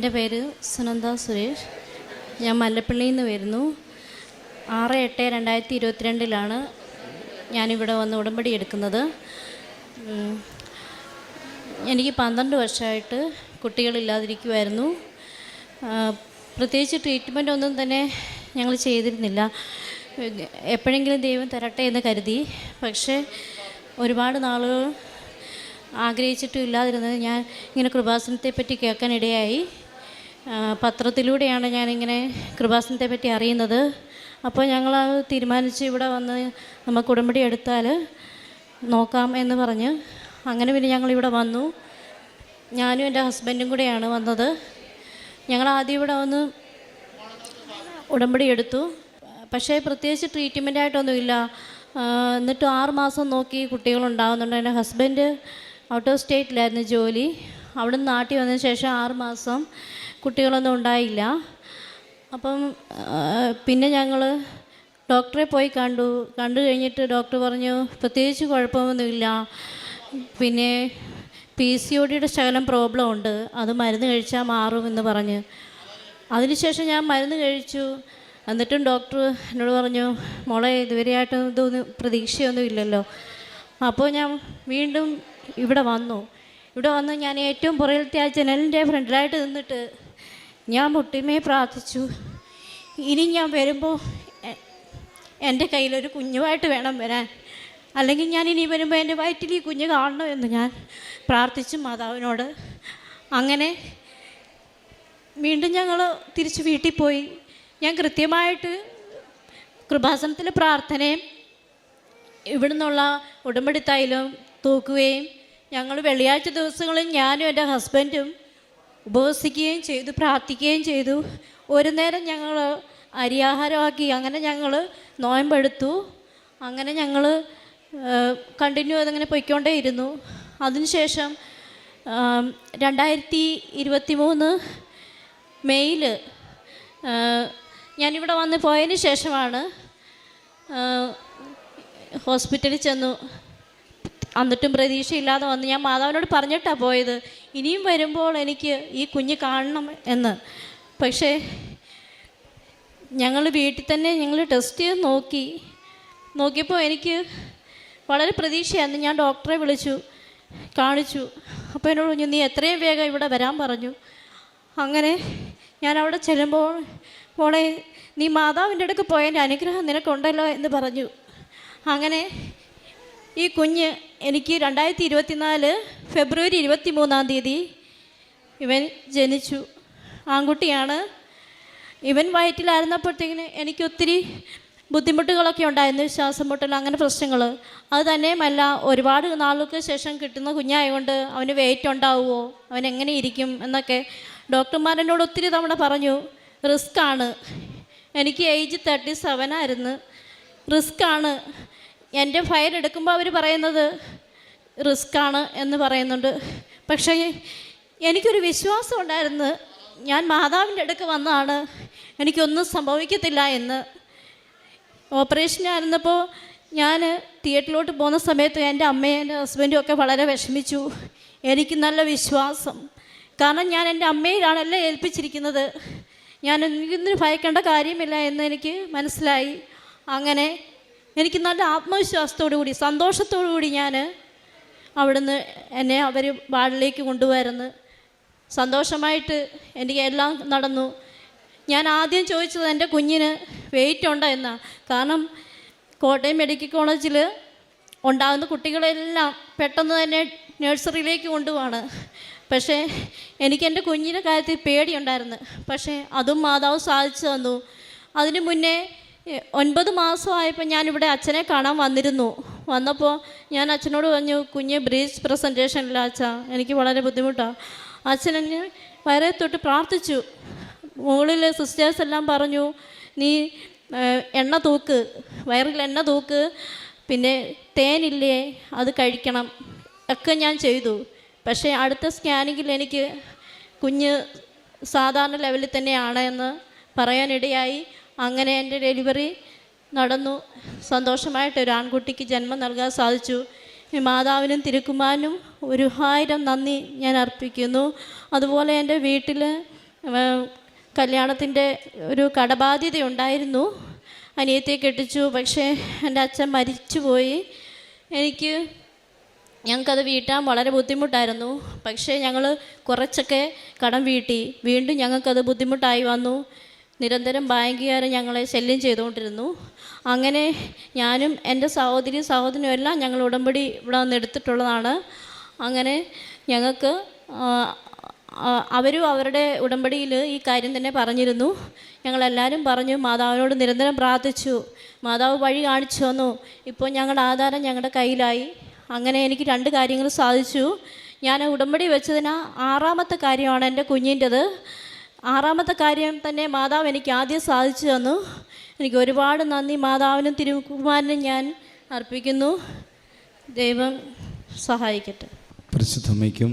എൻ്റെ പേര് സുനന്ദ സുരേഷ്. ഞാൻ മല്ലപ്പള്ളിയിൽ നിന്ന് വരുന്നു. 6/8/2022 ഞാനിവിടെ വന്ന് ഉടമ്പടി എടുക്കുന്നത്. എനിക്ക് 12 വർഷമായിട്ട് കുട്ടികളില്ലാതിരിക്കുമായിരുന്നു. പ്രത്യേകിച്ച് ട്രീറ്റ്മെൻ്റ് ഒന്നും തന്നെ ഞങ്ങൾ ചെയ്തിരുന്നില്ല. എപ്പോഴെങ്കിലും ദൈവം തരട്ടെ എന്ന് കരുതി. പക്ഷേ ഒരുപാട് നാളുകൾ ആഗ്രഹിച്ചിട്ടും ഇല്ലാതിരുന്നത് ഞാൻ ഇങ്ങനെ കൃപാസനത്തെ പറ്റി കേൾക്കാനിടയായി. പത്രത്തിലൂടെയാണ് ഞാനിങ്ങനെ കൃപാസനത്തെ പറ്റി അറിയുന്നത്. അപ്പോൾ ഞങ്ങൾ തീരുമാനിച്ച് ഇവിടെ വന്ന് നമുക്ക് ഉടമ്പടി എടുത്താൽ നോക്കാം എന്ന് പറഞ്ഞ് അങ്ങനെ പിന്നെ ഞങ്ങളിവിടെ വന്നു. ഞാനും എൻ്റെ ഹസ്ബൻഡും കൂടെയാണ് വന്നത്. ഞങ്ങൾ ആദ്യം ഇവിടെ വന്ന് ഉടമ്പടി എടുത്തു. പക്ഷേ പ്രത്യേകിച്ച് ട്രീറ്റ്മെൻറ്റായിട്ടൊന്നുമില്ല. എന്നിട്ട് 6 മാസം നോക്കി കുട്ടികളുണ്ടാകുന്നുണ്ട്. എൻ്റെ ഹസ്ബൻഡ് ഔട്ട് ഓഫ് സ്റ്റേറ്റിലായിരുന്നു ജോലി. അവിടെ നിന്ന് നാട്ടിൽ വന്നതിന് ശേഷം 6 മാസം കുട്ടികളൊന്നും ഉണ്ടായില്ല. അപ്പം പിന്നെ ഞങ്ങൾ ഡോക്ടറെ പോയി കണ്ടു കഴിഞ്ഞിട്ട് ഡോക്ടർ പറഞ്ഞു പ്രത്യേകിച്ച് കുഴപ്പമൊന്നുമില്ല, പിന്നെ PCODയുടെ ശകലം പ്രോബ്ലം ഉണ്ട്, അത് മരുന്ന് കഴിച്ചാൽ മാറുമെന്ന് പറഞ്ഞ്. അതിനുശേഷം ഞാൻ മരുന്ന് കഴിച്ചു. എന്നിട്ടും ഡോക്ടർ എന്നോട് പറഞ്ഞു, മോളെ ഇതുവരെയായിട്ട് ഇതൊന്നും പ്രതീക്ഷയൊന്നും ഇല്ലല്ലോ. അപ്പോൾ ഞാൻ വീണ്ടും ഇവിടെ വന്നു ഞാൻ ഏറ്റവും പുറകിലത്തെ ആ ജനലിൻ്റെ ഫ്രണ്ടിലായിട്ട് നിന്നിട്ട് ഞാൻ മുട്ടിമേ പ്രാർത്ഥിച്ചു, ഇനി ഞാൻ വരുമ്പോൾ എൻ്റെ കയ്യിലൊരു കുഞ്ഞുമായിട്ട് വേണം വരാൻ, അല്ലെങ്കിൽ ഞാൻ ഇനി വരുമ്പോൾ എൻ്റെ വയറ്റിൽ ഈ കുഞ്ഞ് കാണണമെന്ന് ഞാൻ പ്രാർത്ഥിച്ചു മാതാവിനോട്. അങ്ങനെ വീണ്ടും ഞങ്ങൾ തിരിച്ച് വീട്ടിൽ പോയി. ഞാൻ കൃത്യമായിട്ട് കൃപാസനത്തിലെ പ്രാർത്ഥനയും ഇവിടുന്നുള്ള ഉടമ്പടി തൈലം തൂക്കുകയും ഞങ്ങൾ വെള്ളിയാഴ്ച ദിവസങ്ങളിൽ ഞാനും എൻ്റെ ഹസ്ബൻഡും ഉപവസിക്കുകയും ചെയ്തു, പ്രാർത്ഥിക്കുകയും ചെയ്തു. ഒരു നേരം ഞങ്ങൾ അരിയാഹാരമാക്കി. അങ്ങനെ ഞങ്ങൾ നോയമ്പെടുത്തു. അങ്ങനെ ഞങ്ങൾ കണ്ടിന്യൂ അതങ്ങനെ പൊയ്ക്കൊണ്ടേയിരുന്നു. അതിനുശേഷം 2023 മെയ്യിൽ ഞാനിവിടെ വന്ന് പോയതിന് ശേഷമാണ് ഹോസ്പിറ്റലിൽ ചെന്നു. എന്നിട്ടും പ്രതീക്ഷയില്ലാതെ വന്ന് ഞാൻ മാതാവിനോട് പറഞ്ഞിട്ടാണ് പോയത്, ഇനിയും വരുമ്പോൾ എനിക്ക് ഈ കുഞ്ഞ് കാണണം എന്ന്. പക്ഷേ ഞങ്ങൾ വീട്ടിൽ തന്നെ ഞങ്ങൾ ടെസ്റ്റ് ചെയ്ത് നോക്കിയപ്പോൾ എനിക്ക് വളരെ പ്രതീക്ഷയായിരുന്നു. ഞാൻ ഡോക്ടറെ കാണിച്ചു. അപ്പോൾ എന്നോട് പറഞ്ഞു, നീ എത്രയും വേഗം ഇവിടെ വരാൻ പറഞ്ഞു. അങ്ങനെ ഞാൻ അവിടെ ചെല്ലുമ്പോൾ, മോളെ നീ മാതാവിൻ്റെ അടുക്ക് പോയതിൻ്റെ അനുഗ്രഹം നിനക്കുണ്ടല്ലോ എന്ന് പറഞ്ഞു. അങ്ങനെ ഈ കുഞ്ഞ് എനിക്ക് 2024 ഫെബ്രുവരി 23 ഇവൻ ജനിച്ചു. ആൺകുട്ടിയാണ്. ഇവൻ വയറ്റിലായിരുന്നപ്പോഴത്തേക്കിന് എനിക്കൊത്തിരി ബുദ്ധിമുട്ടുകളൊക്കെ ഉണ്ടായിരുന്നു, ശ്വാസം മുട്ടൽ, അങ്ങനെ പ്രശ്നങ്ങൾ. അത് തന്നെയുമല്ല, ഒരുപാട് നാളുകൾക്ക് ശേഷം കിട്ടുന്ന കുഞ്ഞായതുകൊണ്ട് അവന് വെയിറ്റ് ഉണ്ടാവുമോ, അവൻ എങ്ങനെ ഇരിക്കും എന്നൊക്കെ ഡോക്ടർമാരെന്നോട് ഒത്തിരി തവണ പറഞ്ഞു. റിസ്ക്കാണ്. എനിക്ക് ഏജ് 37 ആയിരുന്നു. റിസ്ക്കാണ്. എൻ്റെ ഫയൽ എടുക്കുമ്പോൾ അവർ പറയുന്നത് റിസ്ക്കാണ് എന്ന് പറയുന്നുണ്ട്. പക്ഷേ എനിക്കൊരു വിശ്വാസം ഉണ്ടായിരുന്നു, ഞാൻ മാതാവിൻ്റെ അടുക്ക് വന്നതാണ്, എനിക്കൊന്നും സംഭവിക്കത്തില്ല എന്ന്. ഓപ്പറേഷനായിരുന്നപ്പോൾ ഞാൻ തിയേറ്ററിലോട്ട് പോകുന്ന സമയത്ത് എൻ്റെ അമ്മയും എൻ്റെ ഹസ്ബൻഡും ഒക്കെ വളരെ വിഷമിച്ചു. എനിക്ക് നല്ല വിശ്വാസം, കാരണം ഞാൻ എൻ്റെ അമ്മയിലാണല്ലേ ഏൽപ്പിച്ചിരിക്കുന്നത്, ഞാൻ എനിക്കൊന്നും ഭയക്കേണ്ട കാര്യമില്ല എന്ന് എനിക്ക് മനസ്സിലായി. അങ്ങനെ എനിക്ക് നല്ല ആത്മവിശ്വാസത്തോടു കൂടി സന്തോഷത്തോടു കൂടി ഞാൻ അവിടുന്ന് എന്നെ അവർ വാർഡിലേക്ക് കൊണ്ടുവരുന്നു. സന്തോഷമായിട്ട് എനിക്ക് എല്ലാം നടന്നു. ഞാൻ ആദ്യം ചോദിച്ചത് എൻ്റെ കുഞ്ഞിന് വെയിറ്റ് ഉണ്ടോ എന്നാണ്. കാരണം കോട്ടയം മെഡിക്കൽ കോളേജിൽ ഉണ്ടാകുന്ന കുട്ടികളെല്ലാം പെട്ടെന്ന് തന്നെ നഴ്സറിയിലേക്ക് കൊണ്ടുപോവാണ്. പക്ഷേ എനിക്ക് എൻ്റെ കുഞ്ഞിൻ്റെ കാര്യത്തിൽ പേടിയുണ്ടായിരുന്നു. പക്ഷേ അതും മാതാവ് സാധിച്ചു തന്നു. അതിന് മുന്നേ 9 മാസമായപ്പോൾ ഞാനിവിടെ അച്ഛനെ കാണാൻ വന്നപ്പോൾ ഞാൻ അച്ഛനോട് പറഞ്ഞു, കുഞ്ഞ് ബ്രീച്ച് പ്രസൻറ്റേഷനില്ല അച്ഛാ, എനിക്ക് വളരെ ബുദ്ധിമുട്ടാണ്. അച്ഛൻ എന്നെ വയറെ തൊട്ട് പ്രാർത്ഥിച്ചു. മുകളിൽ സിസ്റ്റേഴ്സ് എല്ലാം പറഞ്ഞു, നീ എണ്ണ തൂക്ക്, വയറിൽ എണ്ണ തൂക്ക്, പിന്നെ തേനില്ലേ അത് കഴിക്കണം ഒക്കെ ഞാൻ ചെയ്തു. പക്ഷേ അടുത്ത സ്കാനിങ്ങിൽ എനിക്ക് കുഞ്ഞ് സാധാരണ ലെവലിൽ തന്നെയാണ് എന്ന് പറയാനിടയായി. അങ്ങനെ എൻ്റെ ഡെലിവറി നടന്നു. സന്തോഷമായിട്ട് ഒരു ആൺകുട്ടിക്ക് ജന്മം നൽകാൻ സാധിച്ചു. മാതാവിനും തിരുക്കുമാരനും 1000 നന്ദി ഞാൻ അർപ്പിക്കുന്നു. അതുപോലെ എൻ്റെ വീട്ടിൽ കല്യാണത്തിൻ്റെ ഒരു കടബാധ്യത ഉണ്ടായിരുന്നു. അനിയത്തിയെ കെട്ടിച്ചു, പക്ഷേ എൻ്റെ അച്ഛൻ മരിച്ചുപോയി. ഞങ്ങൾക്കത് വീട്ടാൻ വളരെ ബുദ്ധിമുട്ടായിരുന്നു. പക്ഷേ ഞങ്ങൾ കുറച്ചൊക്കെ കടം വീട്ടി. വീണ്ടും ഞങ്ങൾക്കത് ബുദ്ധിമുട്ടായി വന്നു. നിരന്തരം ബാങ്കുകാർ ഞങ്ങളെ ശല്യം ചെയ്തുകൊണ്ടിരുന്നു. അങ്ങനെ ഞാനും എൻ്റെ സഹോദരനും എല്ലാം ഞങ്ങൾ ഉടമ്പടി ഇവിടെ വന്ന് എടുത്തിട്ടുള്ളതാണ്. അങ്ങനെ ഞങ്ങൾക്ക് അവരും അവരുടെ ഉടമ്പടിയിൽ ഈ കാര്യം തന്നെ പറഞ്ഞിരുന്നു. ഞങ്ങളെല്ലാവരും പറഞ്ഞു, മാതാവിനോട് നിരന്തരം പ്രാർത്ഥിച്ചു. മാതാവ് വഴി കാണിച്ചു തന്നു. ഇപ്പോൾ ഞങ്ങളുടെ ആധാരം ഞങ്ങളുടെ കയ്യിലായി. അങ്ങനെ എനിക്ക് 2 കാര്യങ്ങൾ സാധിച്ചു. ഞാൻ ഉടമ്പടി വെച്ചതിന് 6ാമത്തെ കാര്യമാണ് എൻ്റെ കുഞ്ഞിൻ്റെത്. 6ാമത്തെ കാര്യം തന്നെ മാതാവ് എനിക്ക് ആദ്യം സാധിച്ചു തന്നു. എനിക്ക് ഒരുപാട് നന്ദി മാതാവിനും തിരുക്കുമാരനും ഞാൻ അർപ്പിക്കുന്നു. ദൈവം സഹായിക്കട്ടെ. പരിശുദ്ധ അമ്മയ്ക്കും